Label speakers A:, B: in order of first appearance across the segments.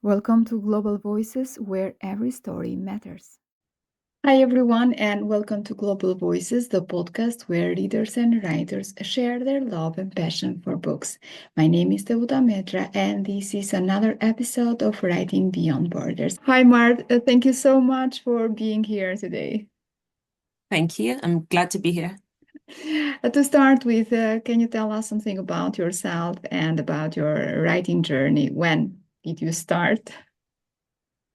A: Welcome to Global Voices, where every story matters. Hi, everyone, and welcome to Global Voices, the podcast where readers and writers share their love and passion for books. My name is Devuda Metra, and this is another episode of Writing Beyond Borders. Hi, Mart. Thank you so much for being here today.
B: Thank you. I'm glad to be here.
A: To start with, can you tell us something about yourself and about your writing journey? When did you start?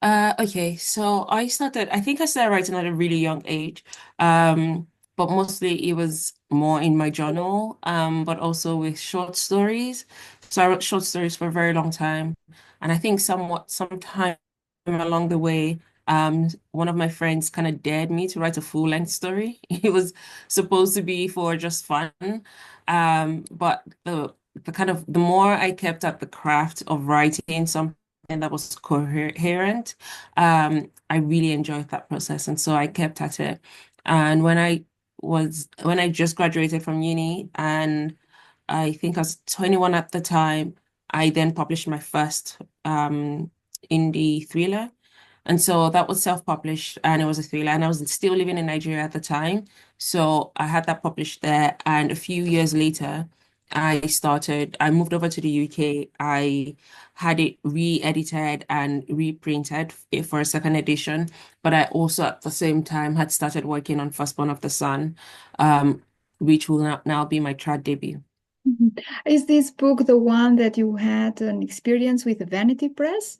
B: Okay, so I think I started writing at a really young age. Um, but mostly it was more in my journal, but also with short stories. So I wrote short stories for a very long time. And I think sometime along the way, one of my friends kind of dared me to write a full-length story. It was supposed to be for just fun. But the more I kept at the craft of writing something that was coherent, I really enjoyed that process, and so I kept at it. And when I just graduated from uni, and I think I was 21 at the time, I then published my first indie thriller. And so that was self-published and it was a thriller. And I was still living in Nigeria at the time. So I had that published there. And a few years later, I moved over to the UK. I had it re-edited and reprinted for a second edition. But I also at the same time had started working on Firstborn of the Sun, um, which will now be my trad debut.
A: Mhm. Is this book the one that you had an experience with the Vanity Press?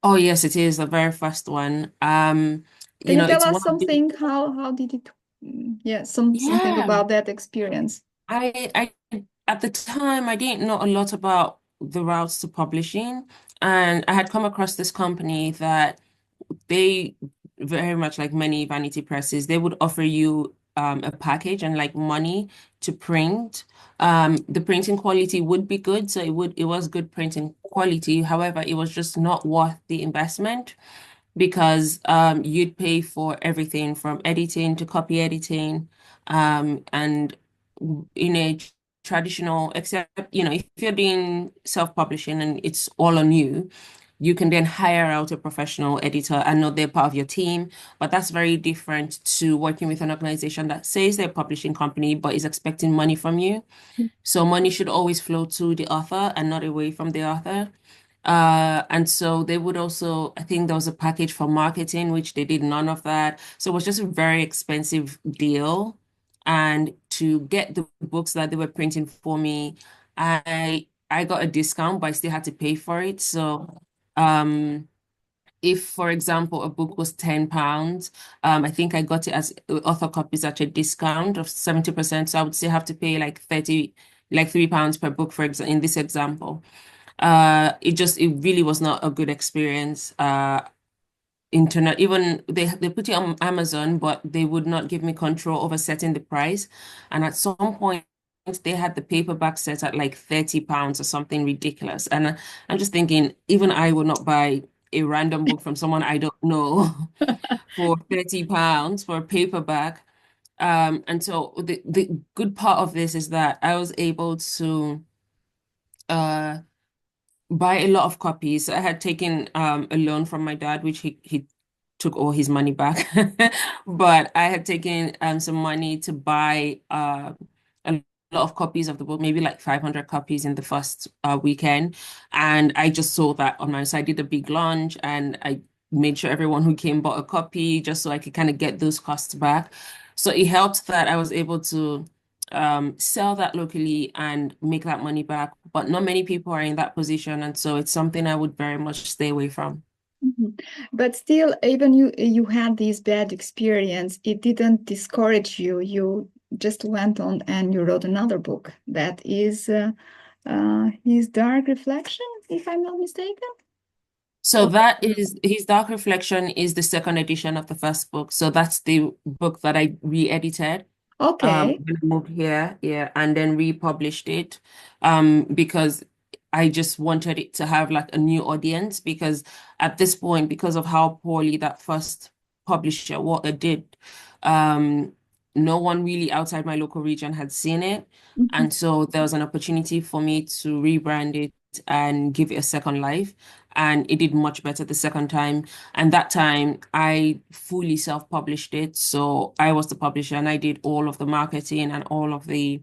B: Oh yes, it is the very first one.
A: Can you tell
B: It's
A: us
B: one of the
A: something? How did it? Yeah, something
B: yeah.
A: about that experience.
B: I at the time I didn't know a lot about the routes to publishing, and I had come across this company that they very much like many vanity presses, they would offer you a package and like money to print. The printing quality would be good, so it was good printing quality. However, it was just not worth the investment because you'd pay for everything from editing to copy editing, and in a traditional, except if you're doing self-publishing and it's all on you, you can then hire out a professional editor and know they're part of your team. But that's very different to working with an organization that says they're a publishing company but is expecting money from you. So money should always flow to the author and not away from the author. And so they would also, I think there was a package for marketing, which they did none of that. So it was just a very expensive deal. And to get the books that they were printing for me, I got a discount, but I still had to pay for it. So if, for example, a book was £10, I think I got it as author copies at a discount of 70%. So I would still have to pay like 30, like £3 per book, for example, in this example. It really was not a good experience. Internet, even they put it on Amazon, but they would not give me control over setting the price. And at some point, they had the paperback set at like £30 or something ridiculous. And I'm just thinking, even I would not buy a random book from someone I don't know for £30 for a paperback. And so the good part of this is that I was able to uh buy a lot of copies. I had taken a loan from my dad, which he took all his money back. But I had taken some money to buy a lot of copies of the book, maybe like 500 copies in the first weekend. And I just sold that on my side. I did a big launch and I made sure everyone who came bought a copy just so I could kind of get those costs back. So it helped that I was able to sell that locally and make that money back. But not many people are in that position, and so it's something I would very much stay away from.
A: Mhm. But still, even you had this bad experience, it didn't discourage you. You just went on and you wrote another book that is his dark reflection, if I'm not mistaken.
B: So that is his Dark Reflection is the second edition of the first book. So that's the book that I re-edited
A: Okay.
B: when I moved here, yeah, and then republished it because I just wanted it to have like a new audience because at this point, because of how poorly that first publisher what it did, um, no one really outside my local region had seen it.
A: Mhm.
B: And so there was an opportunity for me to rebrand it and give it a second life. and it did much better the second time. And that time I fully self-published it. So I was the publisher and I did all of the marketing and all of the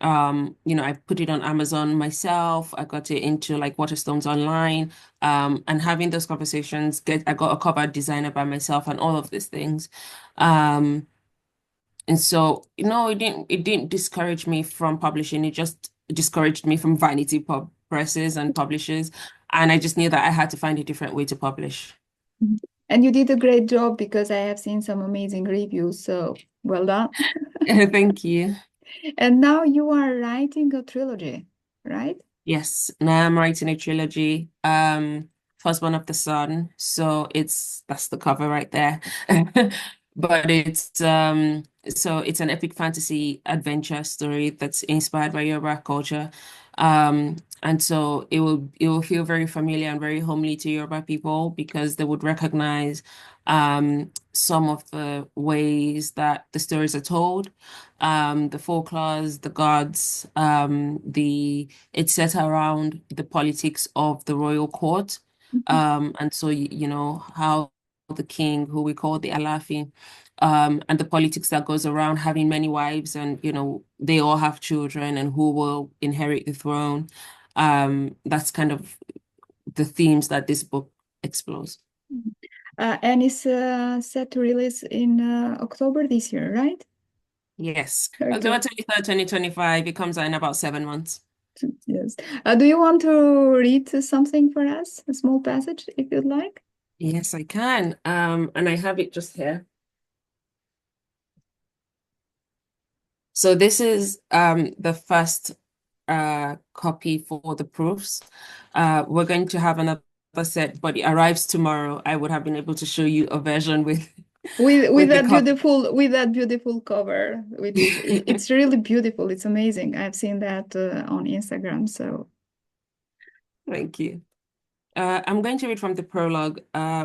B: I put it on Amazon myself. I got it into like Waterstones online. And having those conversations, I got a cover designer by myself and all of these things. Um, and so, it didn't discourage me from publishing. It just discouraged me from vanity pub presses and publishers. And I just knew that I had to find a different way to publish.
A: Mhm. And you did a great job because I have seen some amazing reviews, so well done.
B: Thank you.
A: And now you are writing a trilogy, right?
B: Yes, now I'm writing a trilogy. First Born of the Sun. So that's the cover right there. But it's an epic fantasy adventure story that's inspired by Yoruba culture. And so it will feel very familiar and very homely to Yoruba people because they would recognize some of the ways that the stories are told, the folklores, the gods, the it's set around the politics of the royal court.
A: Mhm.
B: And so, how the king, who we call the Alafi, and the politics that goes around having many wives and, they all have children and who will inherit the throne. That's kind of the themes that this book explores.
A: And it's set to release in October this year, right?
B: Yes. October
A: Okay.
B: 23rd, 2025. It comes out in about 7 months.
A: Yes. Do you want to read something for us? A small passage, if you'd like.
B: Yes, I can. And I have it just here. So this is the first copy for the proofs. We're going to have another set, but it arrives tomorrow. I would have been able to show you a version with
A: With
B: with the
A: that
B: copy.
A: beautiful cover, which is it's really beautiful. It's amazing. I've seen that on Instagram. So
B: Thank you. I'm going to read from the prologue,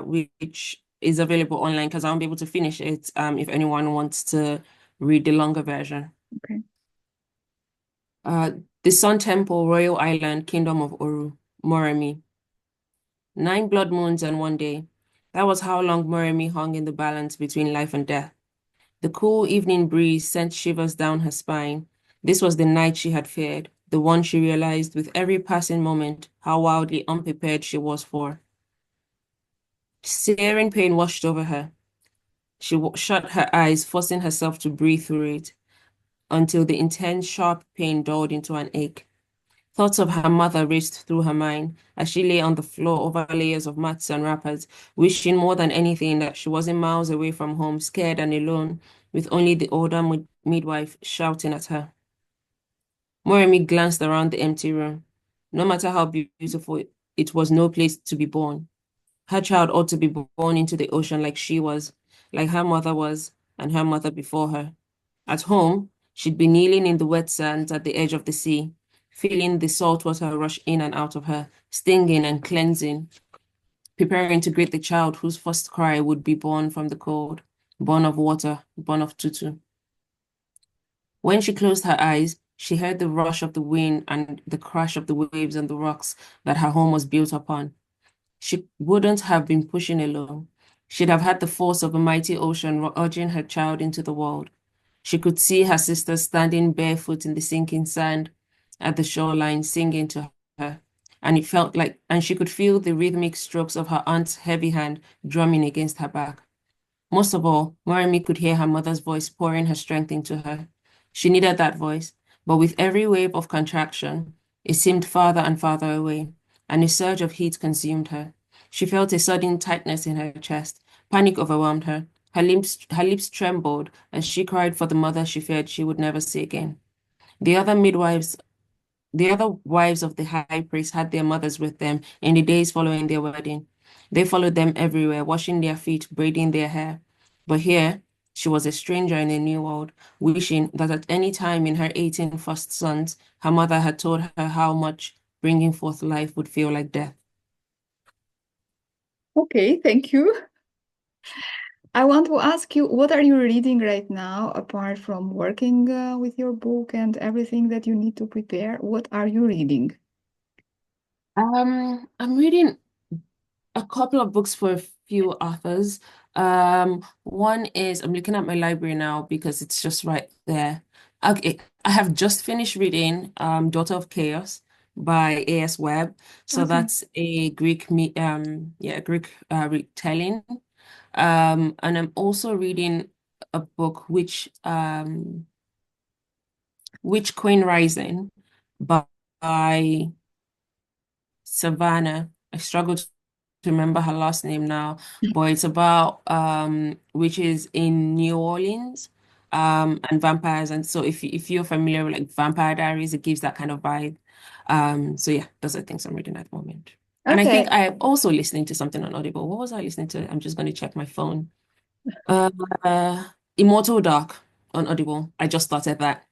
B: which is available online because I won't be able to finish it. If anyone wants to read the longer version.
A: okay.
B: Uh, the Sun Temple, Royal Island, Kingdom of Oru, Moremi. 9 blood moons and 1 day. That was how long Moremi hung in the balance between life and death. The cool evening breeze sent shivers down her spine. This was the night she had feared, the one she realized with every passing moment how wildly unprepared she was for. Searing pain washed over her. She shut her eyes, forcing herself to breathe through it, until the intense, sharp pain dulled into an ache. Thoughts of her mother raced through her mind as she lay on the floor over layers of mats and wrappers, wishing more than anything that she wasn't miles away from home, scared and alone, with only the older midwife shouting at her. Moremi glanced around the empty room. No matter how beautiful it was no place to be born. Her child ought to be born into the ocean like she was, like her mother was, and her mother before her. At home, she'd be kneeling in the wet sands at the edge of the sea, feeling the salt water rush in and out of her, stinging and cleansing, preparing to greet the child whose first cry would be born from the cold, born of water, born of tutu. When she closed her eyes, she heard the rush of the wind and the crash of the waves on the rocks that her home was built upon. She wouldn't have been pushing alone. She'd have had the force of a mighty ocean urging her child into the world. She could see her sister standing barefoot in the sinking sand at the shoreline, singing to her. And she could feel the rhythmic strokes of her aunt's heavy hand drumming against her back. Most of all, Moremi could hear her mother's voice pouring her strength into her. She needed that voice, but with every wave of contraction, it seemed farther and farther away, and a surge of heat consumed her. She felt a sudden tightness in her chest. Panic overwhelmed her. Her lips trembled as she cried for the mother she feared she would never see again. The other midwives the other wives of the high priest had their mothers with them in the days following their wedding. They followed them everywhere, washing their feet, braiding their hair. But here, she was a stranger in a new world, wishing that at any time in her 18 first sons, her mother had told her how much bringing forth life would feel like death.
A: Okay, thank you. I want to ask you, what are you reading right now, apart from working with your book and everything that you need to prepare? What are you reading?
B: I'm reading. a couple of books for a few authors. One is I'm looking at my library now because it's just right there. Okay, I have just finished reading Daughter of Chaos by A.S. Webb. So
A: Awesome.
B: that's a Greek retelling. And I'm also reading a book which Queen Rising by Savannah. I struggle to remember her last name now, but it's about witches in New Orleans and vampires. And so if you're familiar with like Vampire Diaries, it gives that kind of vibe. So yeah, those are things I'm reading at the moment. And I think
A: Okay.
B: I'm also listening to something on Audible. What was I listening to? I'm just going to check my phone. Uh, Immortal Dark on Audible. I just started that.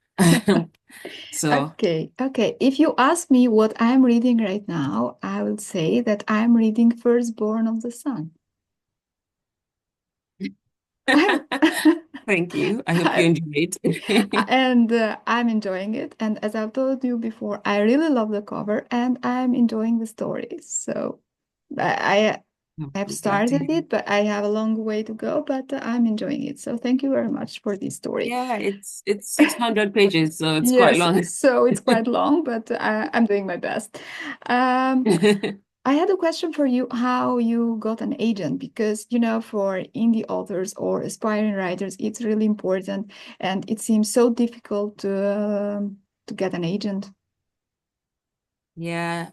B: So
A: Okay, okay. If you ask me what I'm reading right now, I will say that I'm reading Firstborn of the Sun. I'm
B: thank you. I hope you
A: I,
B: enjoyed it.
A: and I'm enjoying it. And as I've told you before, I really love the cover and I'm enjoying the story. So I have
B: I'm glad to
A: started
B: hear.
A: it, but I have a long way to go, but I'm enjoying it. So thank you very much for this story.
B: Yeah, it's 600 pages, so it's quite
A: Yes,
B: long.
A: so it's quite long, but I'm doing my best. Um, I had a question for you, how you got an agent, because for indie authors or aspiring writers, it's really important, and it seems so difficult to get an agent.
B: Yeah,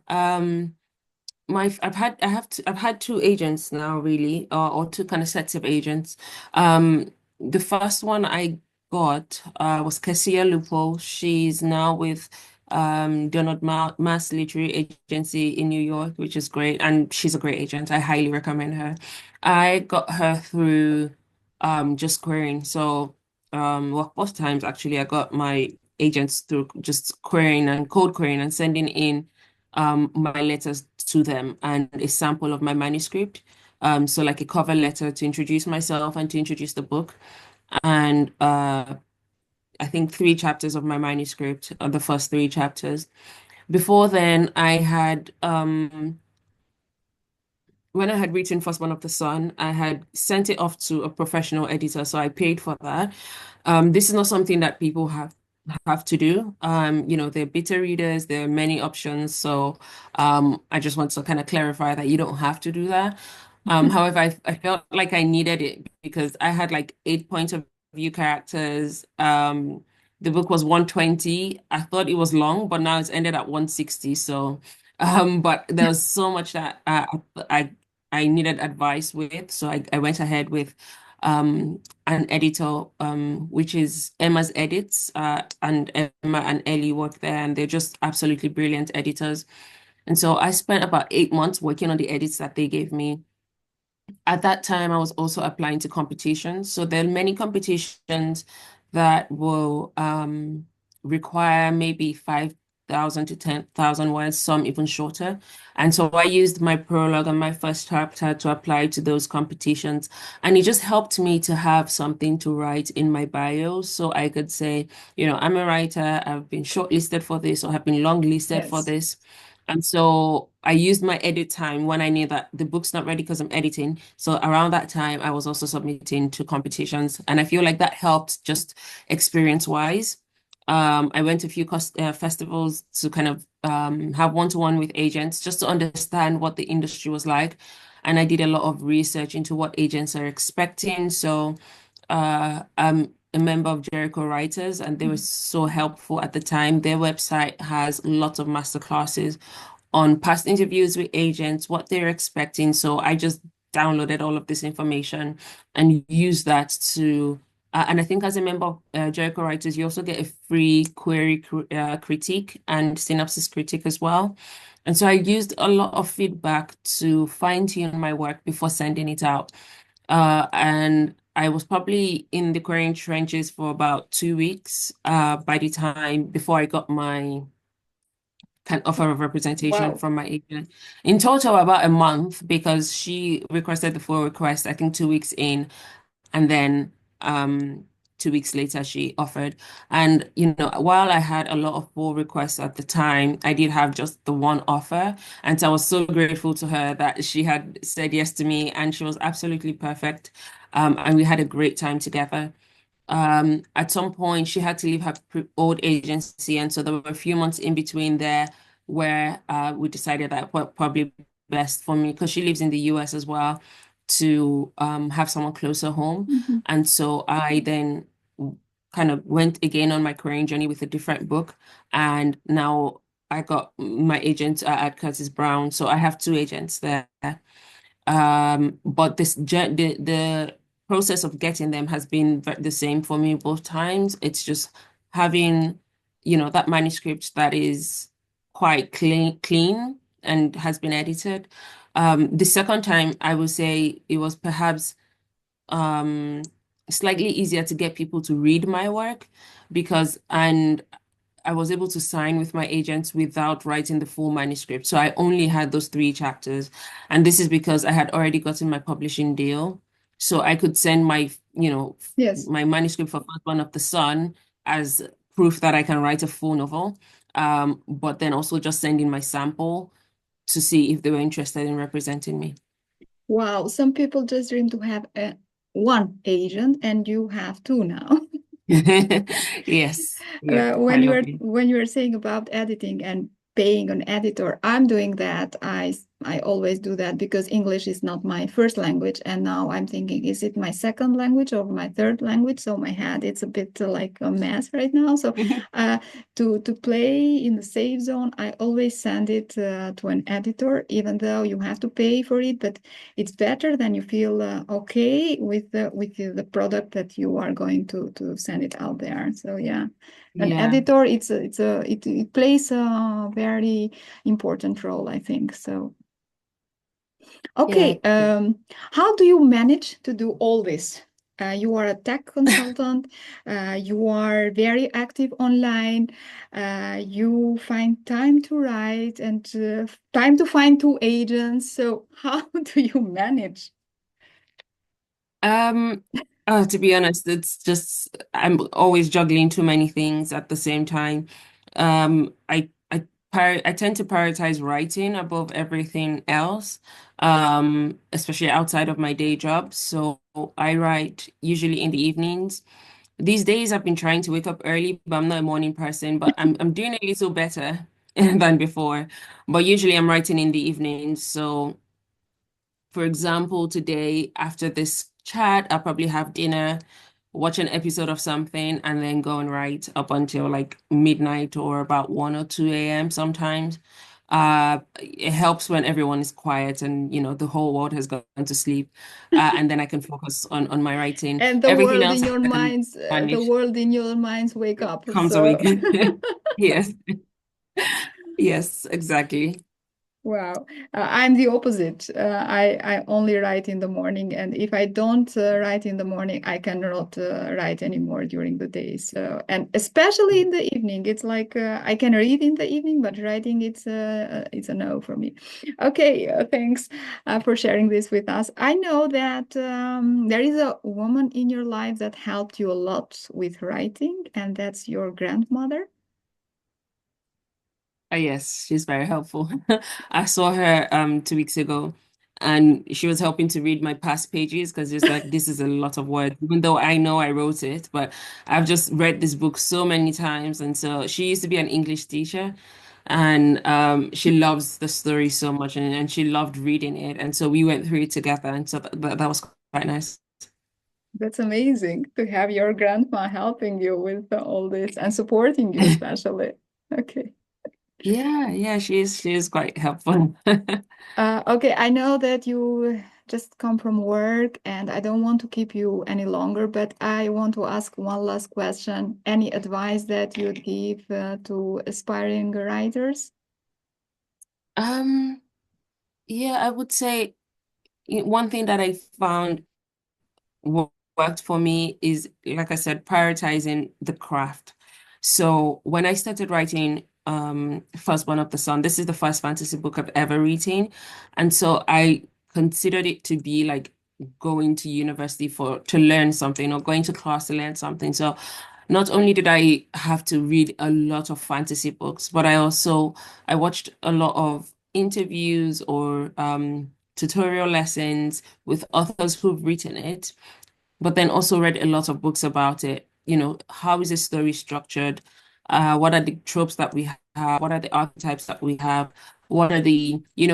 B: I've had two agents now really or two kind of sets of agents. The first one I got was Cassia Lupo. She's now with Donald Mass Literary Agency in New York, which is great, and she's a great agent. I highly recommend her. I got her through just querying. So well, both times actually I got my agents through just querying and code querying and sending in my letters to them and a sample of my manuscript. So like a cover letter to introduce myself and to introduce the book. And I think three chapters of my manuscript, the first three chapters. Before then, I had when I had written First Born of the Sun, I had sent it off to a professional editor, so I paid for that. This is not something that people have to do. They're beta readers, there are many options, so I just want to kind of clarify that you don't have to do that. However, I felt like I needed it because I had like 8 points of view characters. The book was 120. I thought it was long, but now it's ended at 160. So, but there was so much that I needed advice with. So I went ahead with an editor, which is Emma's Edits, and Emma and Ellie work there, and they're just absolutely brilliant editors. And so I spent about 8 months working on the edits that they gave me. At that time, I was also applying to competitions. So there are many competitions that will require maybe 5,000 to 10,000 words, some even shorter. And so I used my prologue and my first chapter to apply to those competitions. And it just helped me to have something to write in my bio. So I could say, I'm a writer, I've been shortlisted for this or have been longlisted for
A: Yes.
B: this. And so I used my edit time when I knew that the book's not ready because I'm editing. So around that time, I was also submitting to competitions. And I feel like that helped just experience-wise. I went to a few festivals to kind of have one-to-one with agents just to understand what the industry was like. And I did a lot of research into what agents are expecting. So I'm a member of Jericho Writers, and they were so helpful at the time. Their website has lots of masterclasses on past interviews with agents, what they're expecting. So I just downloaded all of this information and used that and I think as a member of Jericho Writers, you also get a free query critique and synopsis critique as well. And so I used a lot of feedback to fine-tune my work before sending it out. And I was probably in the querying trenches for about 2 weeks by the time before I got my kind of offer of representation
A: Wow.
B: from my agent. In total, about a month because she requested the full request, I think 2 weeks in, and then 2 weeks later, she offered. And, while I had a lot of pull requests at the time, I did have just the one offer. And so I was so grateful to her that she had said yes to me, and she was absolutely perfect. And we had a great time together. At some point, she had to leave her old agency, and so there were a few months in between there where we decided that probably best for me because she lives in the US as well to have someone closer home.
A: Mhm.
B: And so I then kind of went again on my career journey with a different book, and now I got my agent at Curtis Brown, so I have two agents there. But the process of getting them has been the same for me both times. It's just having, that manuscript that is quite clean and has been edited. The second time, I would say it was perhaps um slightly easier to get people to read my work and I was able to sign with my agents without writing the full manuscript. So I only had those three chapters. And this is because I had already gotten my publishing deal. So I could send
A: Yes.
B: my manuscript for First Born of the Sun as proof that I can write a full novel. But then also just send in my sample to see if they were interested in representing me.
A: Wow. Some people just dream to have one agent, and you have two now.
B: Yes. Yeah,
A: When
B: quite
A: you are
B: lovely.
A: saying about editing and paying an editor, I'm doing that. I always do that because English is not my first language, and now I'm thinking, is it my second language or my third language? So my head, it's a bit like a mess right now. So uh, to play in the safe zone, I always send it to an editor, even though you have to pay for it, but it's better than you feel okay with the product that you are going to send it out there. So yeah, an
B: Yeah,
A: editor, it plays a very important role, I think. So
B: yeah.
A: okay, how do you manage to do all this? You are a tech consultant, you are very active online, you find time to write and time to find two agents. So how do you manage?
B: Um, to be honest, it's just I'm always juggling too many things at the same time. I tend to prioritize writing above everything else, especially outside of my day job. So I write usually in the evenings. These days I've been trying to wake up early, but I'm not a morning person, but I'm doing a little better than before. But usually I'm writing in the evenings, so for example, today after this chat, I'll probably have dinner, watch an episode of something, and then go and write up until like midnight or about 1 or 2 a.m. sometimes. It helps when everyone is quiet and the whole world has gone to sleep, and then I can focus on my writing.
A: And
B: Everything else I can
A: the
B: manage
A: world in your minds wake up.
B: comes
A: So
B: away. Yes, yes, exactly.
A: wow, I'm the opposite. I only write in the morning, and if I don't write in the morning, I cannot write anymore during the day. So, and especially in the evening, it's like I can read in the evening, but writing it's a no for me. Okay, thanks for sharing this with us. I know that there is a woman in your life that helped you a lot with writing, and that's your grandmother.
B: Yes, she's very helpful. I saw her 2 weeks ago and she was helping to read my past pages because it's like this is a lot of work, even though I know I wrote it, but I've just read this book so many times. And so she used to be an English teacher and she loves the story so much and she loved reading it. And so we went through it together and so that was quite nice.
A: That's amazing to have your grandma helping you with all this and supporting you, especially. Okay.
B: Yeah, yeah, she is quite helpful.
A: Okay, I know that you just come from work and I don't want to keep you any longer, but I want to ask one last question. Any advice that you'd give to aspiring writers?
B: Um, yeah, I would say one thing that I found worked for me is, like I said, prioritizing the craft. So when I started writing Firstborn of the Sun, this is the first fantasy book I've ever written. And so I considered it to be like going to university for to learn something or going to class to learn something. So not only did I have to read a lot of fantasy books, but I watched a lot of interviews or tutorial lessons with authors who've written it, but then also read a lot of books about it. You know, how is a story structured? What are the tropes that we have? What are the archetypes that we have? What are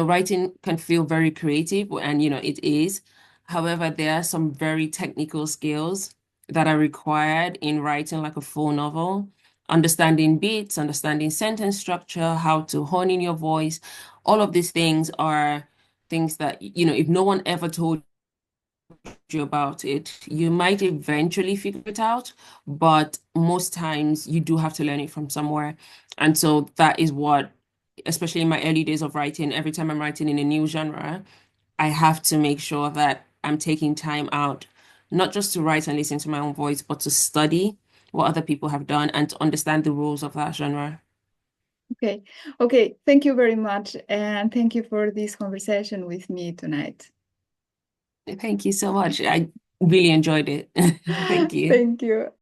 B: writing can feel very creative, and it is. However, there are some very technical skills that are required in writing like a full novel. Understanding beats, understanding sentence structure, how to hone in your voice. All of these things are things that, if no one ever told you about it, you might eventually figure it out, but most times you do have to learn it from somewhere. And so that is what, especially in my early days of writing, every time I'm writing in a new genre, I have to make sure that I'm taking time out, not just to write and listen to my own voice, but to study what other people have done and to understand the rules of that genre.
A: Okay. Okay. Thank you very much. And thank you for this conversation with me tonight.
B: Thank you so much. I really enjoyed it. Thank you.
A: Thank you.